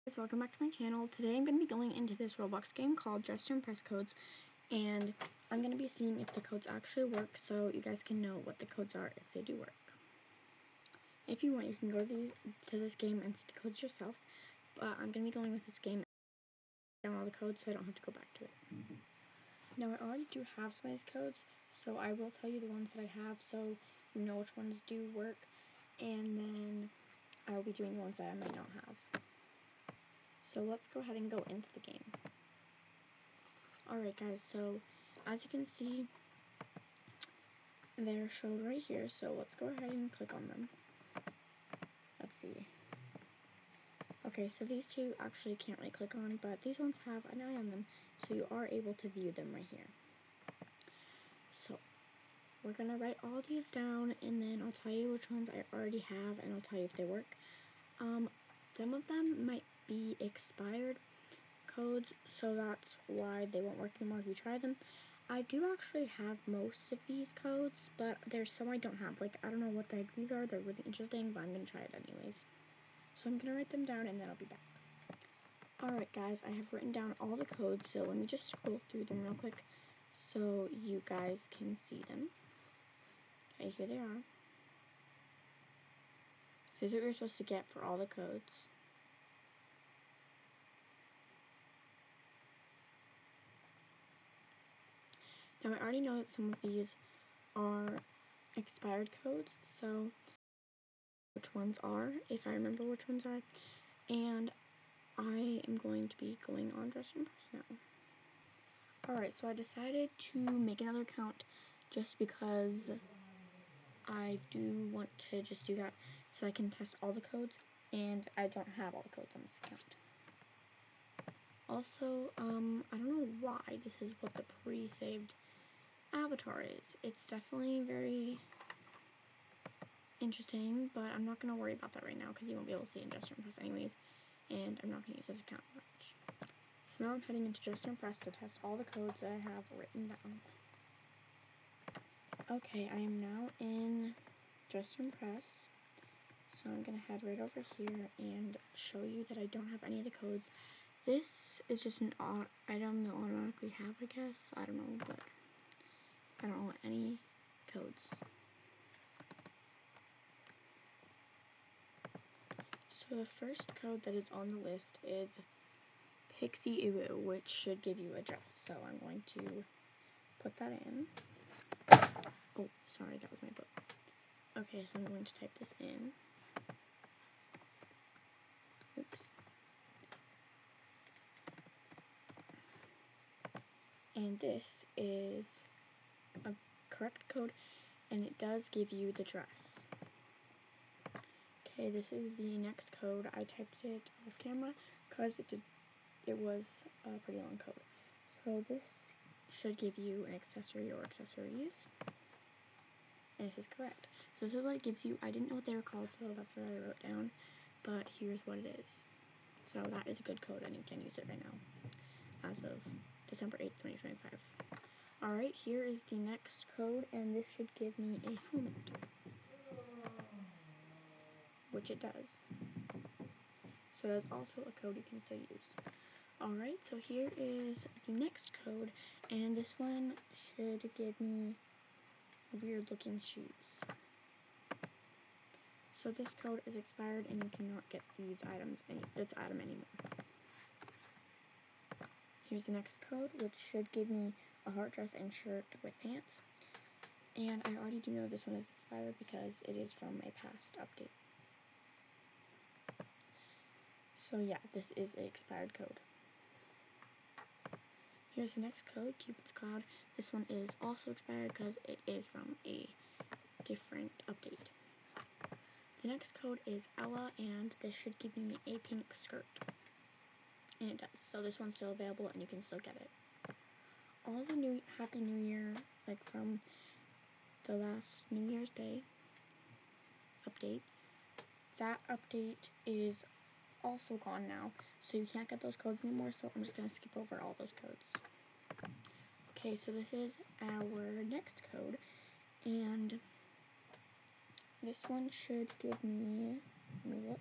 Guys, welcome back to my channel. Today I'm going to be going into this Roblox game called Just to Impress Codes, and I'm going to be seeing if the codes actually work so you guys can know what the codes are if they do work. If you want, you can go to this game and see the codes yourself, but I'm going to be going with this game down all the codes so I don't have to go back to it. Now I already do have some of these codes, so I will tell you the ones that I have so you know which ones do work, and then I will be doing the ones that I might not have. So let's go ahead and go into the game. Alright guys, so as you can see, they're showed right here, so let's go ahead and click on them. Let's see. Okay, so these two actually can't really click on, but these ones have an eye on them, so you are able to view them right here. So, we're going to write all these down, and then I'll tell you which ones I already have, and I'll tell you if they work. Some of them might be expired codes, so that's why they won't work anymore if you try them. I do actually have most of these codes, but there's some I don't have. Like, I don't know what the heck these are. They're really interesting, but I'm going to try it anyways. So I'm going to write them down, and then I'll be back. Alright guys, I have written down all the codes, so let me just scroll through them real quick so you guys can see them. Okay, here they are. This is what you're supposed to get for all the codes. Now I already know that some of these are expired codes, so which ones are, if I remember which ones are, and I am going to be going on Just Impress now. Alright, so I decided to make another account just because I do want to just do that so I can test all the codes, and I don't have all the codes on this account. Also, I don't know why this is what the pre-saved avatar is. It's definitely very interesting, but I'm not going to worry about that right now because you won't be able to see it in Just Impress anyways, and I'm not going to use this account much. So now I'm heading into Just Impress to test all the codes that I have written down. Okay, I am now in Just Impress, so I'm going to head right over here and show you that I don't have any of the codes. This is just an item that automatically have, I guess. I don't know, but I don't want any codes. So the first code that is on the list is Pixie Uwu, which should give you a dress. So I'm going to put that in. Oh, sorry, that was my book. Okay, so I'm going to type this in. Oops. And this is a correct code, and it does give you the dress. Okay, this is the next code. I typed it off camera because it was a pretty long code. So this should give you an accessory or accessories. And this is correct. So this is what it gives you. I didn't know what they were called, so that's what I wrote down. But here's what it is. So that is a good code, and you can use it right now, as of December 8th, 2025. Alright, here is the next code, and this should give me a helmet. Which it does. So that's also a code you can still use. Alright, so here is the next code, and this one should give me weird looking shoes. So this code is expired and you cannot get this item anymore. Here's the next code, which should give me a heart dress and shirt with pants. And I already do know this one is expired because it is from a past update. So yeah, this is an expired code. Here's the next code, Cupid's Cloud. This one is also expired because it is from a different update. The next code is Ella, and this should give me a pink skirt. And it does. So this one's still available and you can still get it. All the Happy New Year, like from the last New Year's Day update, that update is also gone now. So you can't get those codes anymore, so I'm just going to skip over all those codes. Okay, so this is our next code, and this one should give me, let me look,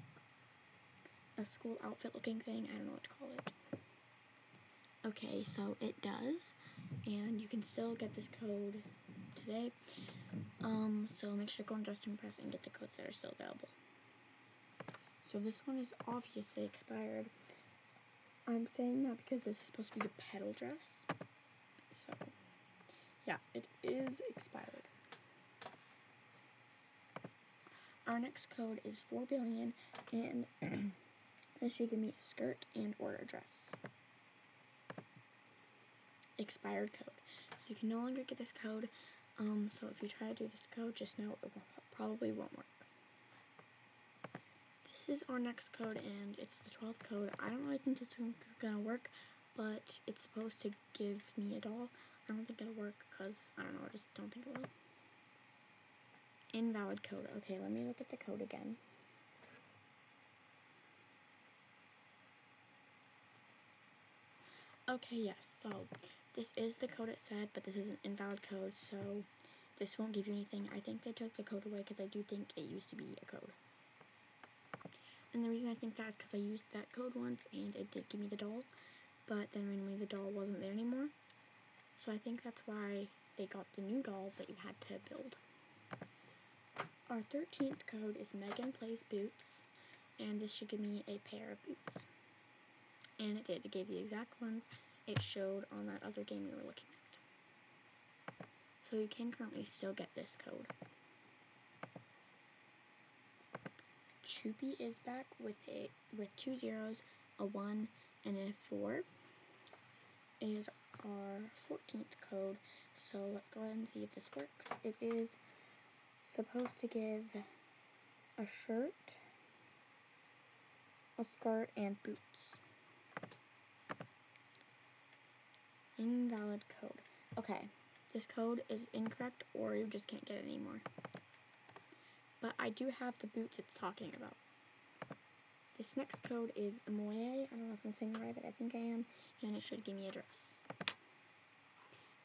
a school outfit looking thing. I don't know what to call it. Okay, so it does, and you can still get this code today. So make sure to go on Just Impress and get the codes that are still available. So this one is obviously expired. I'm saying that because this is supposed to be the petal dress. So yeah, it is expired. Our next code is 4 billion, and this should give me a skirt and or a dress. Expired code. So you can no longer get this code. So if you try to do this code, just know it probably won't work. This is our next code, and it's the 12th code. I don't really think it's gonna work, but it's supposed to give me a doll. I don't think it'll work because, I don't know, I just don't think it will. Invalid code. Okay, let me look at the code again. Okay, yes, so this is the code it said, but this is an invalid code, so this won't give you anything. I think they took the code away because I do think it used to be a code. And the reason I think that is because I used that code once and it did give me the doll, but then randomly the doll wasn't there anymore. So I think that's why they got the new doll that you had to build. Our 13th code is Megan Plays Boots, and this should give me a pair of boots. And it did. It gave the exact ones it showed on that other game we were looking at. So you can currently still get this code. Choopy is back with 2 zeros, a 1, and a 4. Is our 14th code. So let's go ahead and see if this works. It is supposed to give a shirt, a skirt, and boots. Invalid code. Okay, this code is incorrect, or you just can't get it anymore. But I do have the boots it's talking about. This next code is Moye. I don't know if I'm saying it right, but I think I am. And it should give me a dress.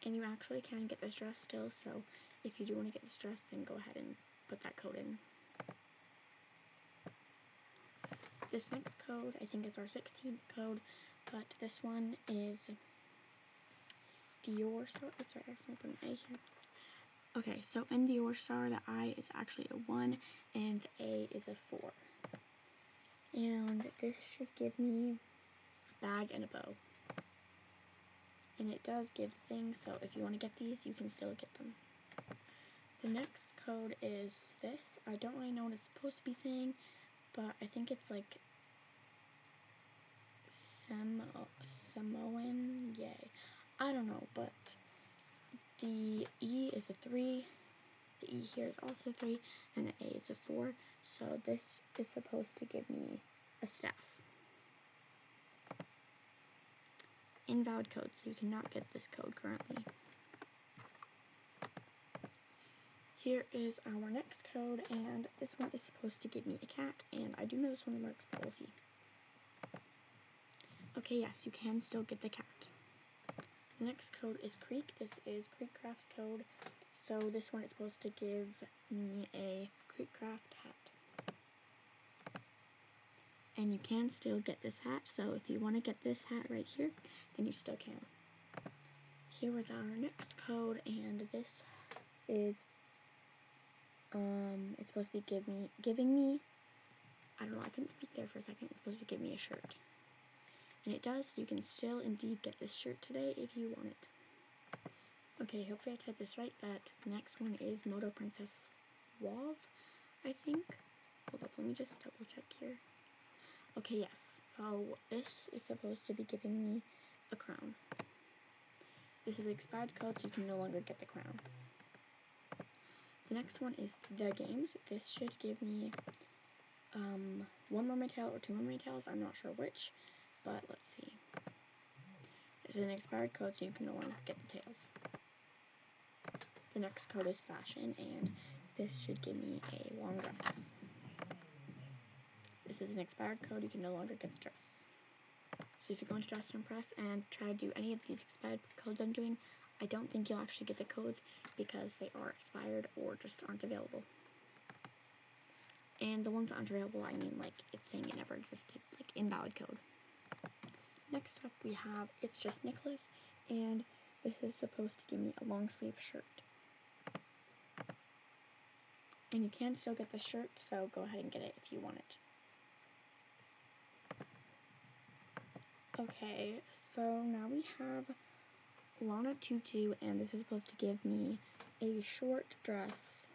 And you actually can get this dress still, so if you do want to get this dress, then go ahead and put that code in. This next code, I think is our 16th code, but this one is Dior Star. Oops, sorry, I accidentally put an A here. Okay, so in Dior Star, the I is actually a 1, and the A is a 4. And this should give me a bag and a bow. And it does give things, so if you want to get these, you can still get them. The next code is this. I don't really know what it's supposed to be saying, but I think it's like Samoan, yay. I don't know, but the E is a 3, the E here is also 3, and the A is a 4, so this is supposed to give me a staff. Invalid code, so you cannot get this code currently. Here is our next code, and this one is supposed to give me a cat, and I do know this one works, but we'll see. Okay, yes, you can still get the cat. The next code is Creek. This is Creekcraft's code, so this one is supposed to give me a Creekcraft hat. And you can still get this hat, so if you want to get this hat right here, then you still can. Here is our next code, and this is it's supposed to be giving me, I don't know, I couldn't speak there for a second. It's supposed to give me a shirt. And it does, so you can still indeed get this shirt today if you want it. Okay, hopefully I typed this right, but the next one is Moto Princess Wav, I think. Hold up, let me just double check here. Okay, yes, so this is supposed to be giving me a crown. This is expired code, so you can no longer get the crown. The next one is The Games. This should give me 1 mermaid tail or 2 mermaid tails. I'm not sure which, but let's see. This is an expired code, so you can no longer get the tails. The next code is Fashion, and this should give me a long dress. This is an expired code, you can no longer get the dress. So if you go into Just Impress and try to do any of these expired codes I'm doing, I don't think you'll actually get the codes because they are expired or just aren't available. And the ones that aren't available, I mean like it's saying it never existed, like invalid code. Next up we have It's Just Nicholas, and this is supposed to give me a long sleeve shirt. And you can still get the shirt, so go ahead and get it if you want it. Okay, so now we have Lana Tutu, and this is supposed to give me a short dress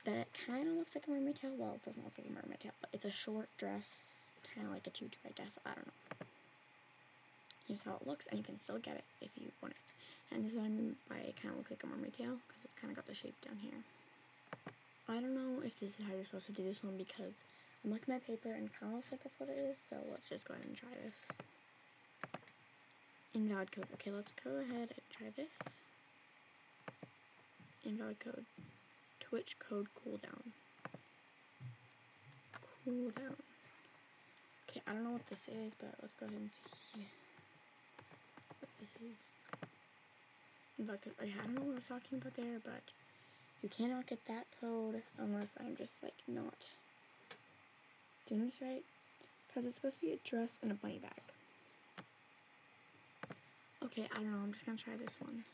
that kind of looks like a mermaid tail. Well, it doesn't look like a mermaid tail, but it's a short dress, kind of like a tutu, I guess. I don't know. Here's how it looks, and you can still get it if you want it. And this is what I mean by it kind of looks like a mermaid tail, because it's kind of got the shape down here. I don't know if this is how you're supposed to do this one, because I'm looking at my paper and it kind of looks like that's what it is, so let's just go ahead and try this. Invalid code. Okay, let's go ahead and try this. Invalid code. Twitch code cooldown. Cooldown. Okay, I don't know what this is, but let's go ahead and see what this is. Invalid code. Okay, I don't know what I was talking about there, but you cannot get that code unless I'm just like not doing this right, because it's supposed to be a dress and a bunny bag. Okay, I don't know, I'm just gonna try this one.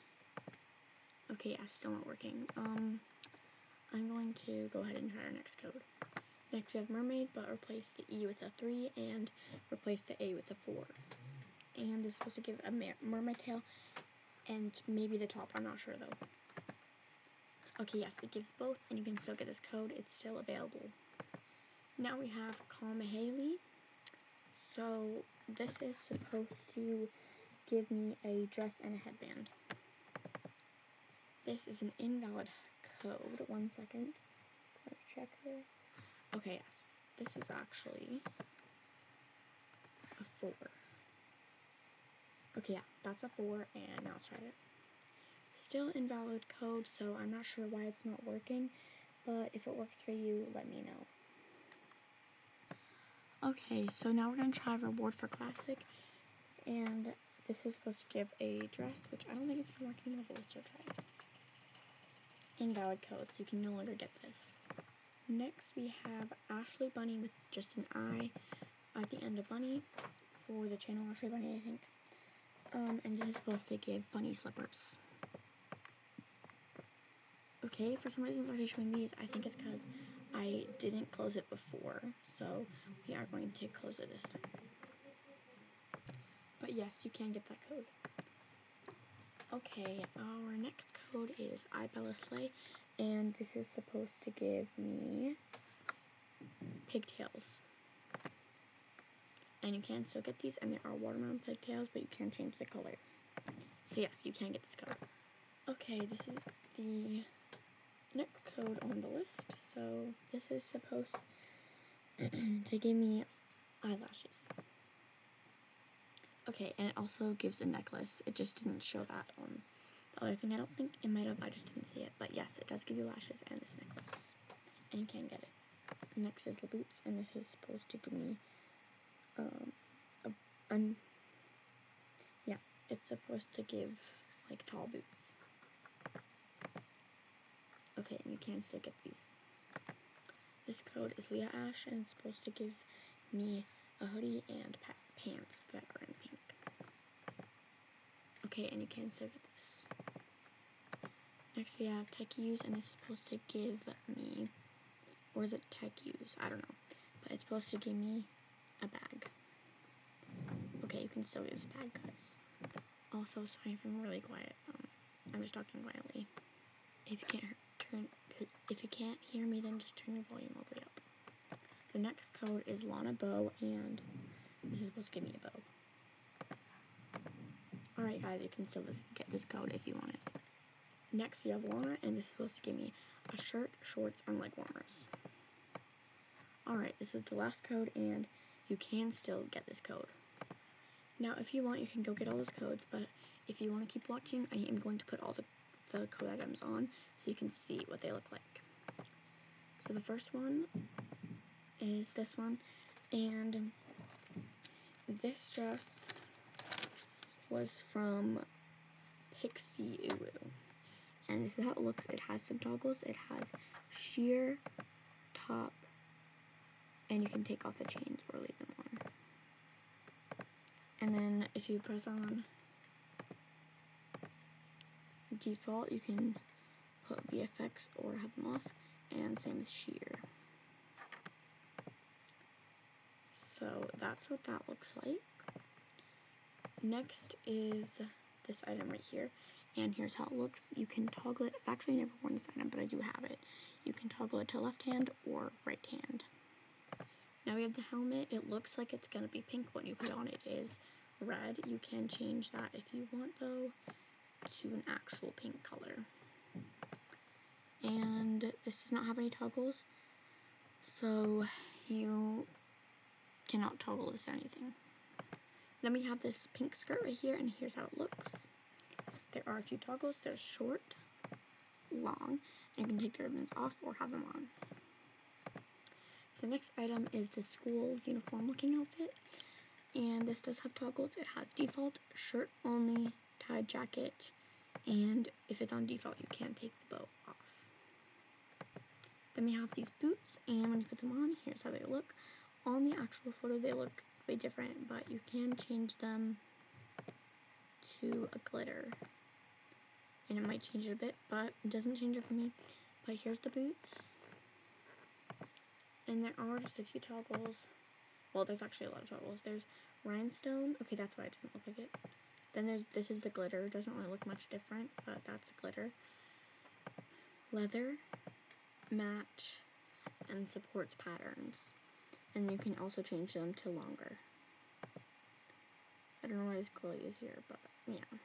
Okay, yeah, still not working. I'm going to go ahead and try our next code. Next we have mermaid, but replace the E with a 3 and replace the A with a 4. And this is supposed to give a mermaid tail and maybe the top, I'm not sure though. Okay, yes, it gives both, and you can still get this code, it's still available. Now we have Heyyy. So this is supposed to give me a dress and a headband. This is an invalid code. 1 second. Let's check this. Okay, yes. This is actually a 4. Okay, yeah, that's a 4, and now let's try it. Still invalid code, so I'm not sure why it's not working, but if it works for you, let me know. Okay, so now we're going to try Reward for Classic, and this is supposed to give a dress, which I don't think it's going to work anymore, but let's still try it. Invalid code, so you can no longer get this. Next, we have Ashley Bunny with just an I at the end of Bunny for the channel Ashley Bunny, I think. And this is supposed to give bunny slippers. Okay, for some reason it's already showing these. I think it's because I didn't close it before, so we are going to close it this time. But yes, you can get that code. Okay, our next code is I Bella Slay, and this is supposed to give me pigtails. And you can still get these, and there are watermelon pigtails, but you can change the color. So yes, you can get this code. Okay, this is the next code on the list. So this is supposed to give me eyelashes. Okay, and it also gives a necklace. It just didn't show that on the other thing. I don't think it might have, I just didn't see it. But yes, it does give you lashes and this necklace. And you can get it. Next is the boots, and this is supposed to give me it's supposed to give like tall boots. Okay, and you can still get these. This code is Leah Ash, and it's supposed to give me a hoodie and pants that are in pink. Okay, and you can still get this. Next we have Tech Use, and it's supposed to give me, or is it Tech Use? I don't know. But it's supposed to give me a bag. Okay, you can still get this bag, guys. Also, sorry if I'm really quiet. I'm just talking quietly. If you can't hear me, then just turn your volume all the way up. The next code is Lana Bow, and this is supposed to give me a bow. Alright guys, you can still get this code if you want it. Next we have Lana, and this is supposed to give me a shirt, shorts, and leg warmers. Alright, this is the last code, and you can still get this code. Now, if you want, you can go get all those codes, but if you want to keep watching, I am going to put all the code items on so you can see what they look like. So the first one is this one, and this dress was from Pixie Uwu. And this is how it looks. It has some toggles. It has sheer, top, and you can take off the chains or leave them on. And then if you press on default, you can put VFX or have them off, and same with shear. So that's what that looks like. Next is this item right here, and here's how it looks. You can toggle it. I've actually never worn this item, but I do have it. You can toggle it to left hand or right hand. Now we have the helmet. It looks like it's going to be pink. When you put it on, it is red. You can change that if you want, though, to an actual pink color. And this does not have any toggles, so you cannot toggle this to anything. Then we have this pink skirt right here, and here's how it looks. There are a few toggles. There's short, long, and you can take the ribbons off or have them on. The next item is the school uniform looking outfit, and this does have toggles. It has default, shirt only, tied jacket, and if it's on default, you can't take the bow off. Then we have these boots, and when you put them on, here's how they look. On the actual photo, they look way different, but you can change them to a glitter, and it might change it a bit, but it doesn't change it for me. But here's the boots, and there are just a few toggles. Well, there's actually a lot of toggles. There's rhinestone. Okay, that's why it doesn't look like it. Then this is the glitter. It doesn't really look much different, but that's the glitter. Leather, matte, and supports patterns. And you can also change them to longer. I don't know why this curly is here, but yeah.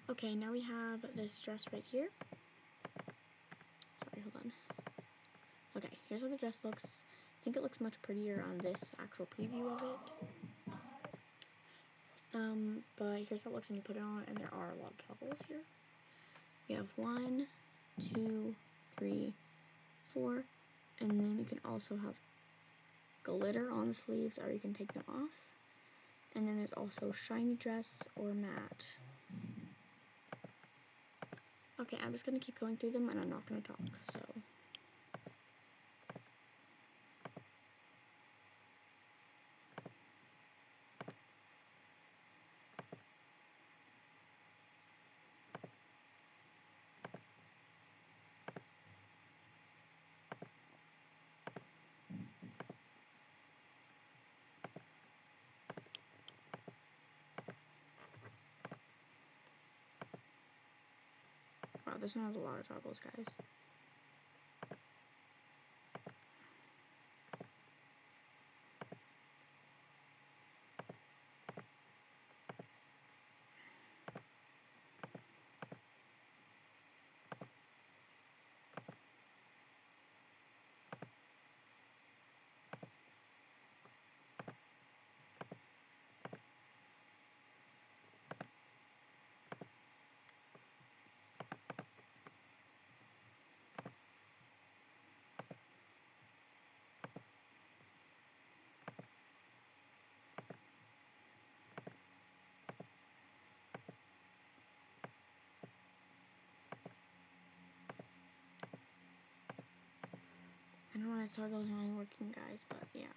Okay, now we have this dress right here. Sorry, hold on. Okay, here's how the dress looks. I think it looks much prettier on this actual preview of it. But here's how it looks when you put it on, and there are a lot of toggles here. We have 1, 2, 3, 4, and then you can also have glitter on the sleeves, or you can take them off. And then there's also shiny dress or matte. Okay, I'm just going to keep going through them, and I'm not going to talk, so. Wow, this one has a lot of toggles, guys. I don't know why this toggles are only working, guys, but yeah.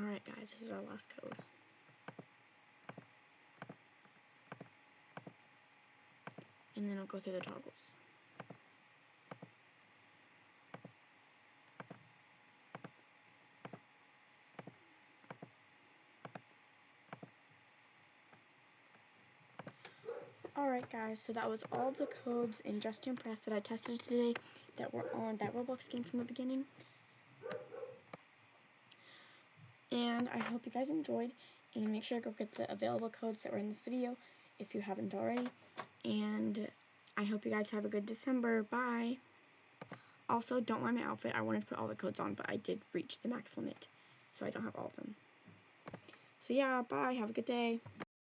Alright guys, this is our last code. And then I'll go through the toggles. Alright guys, so that was all the codes in Just to Impress that I tested today that were on that Roblox game from the beginning. And I hope you guys enjoyed, and make sure to go get the available codes that were in this video if you haven't already. And I hope you guys have a good December. Bye! Also, don't mind my outfit. I wanted to put all the codes on, but I did reach the max limit, so I don't have all of them. So yeah, bye. Have a good day.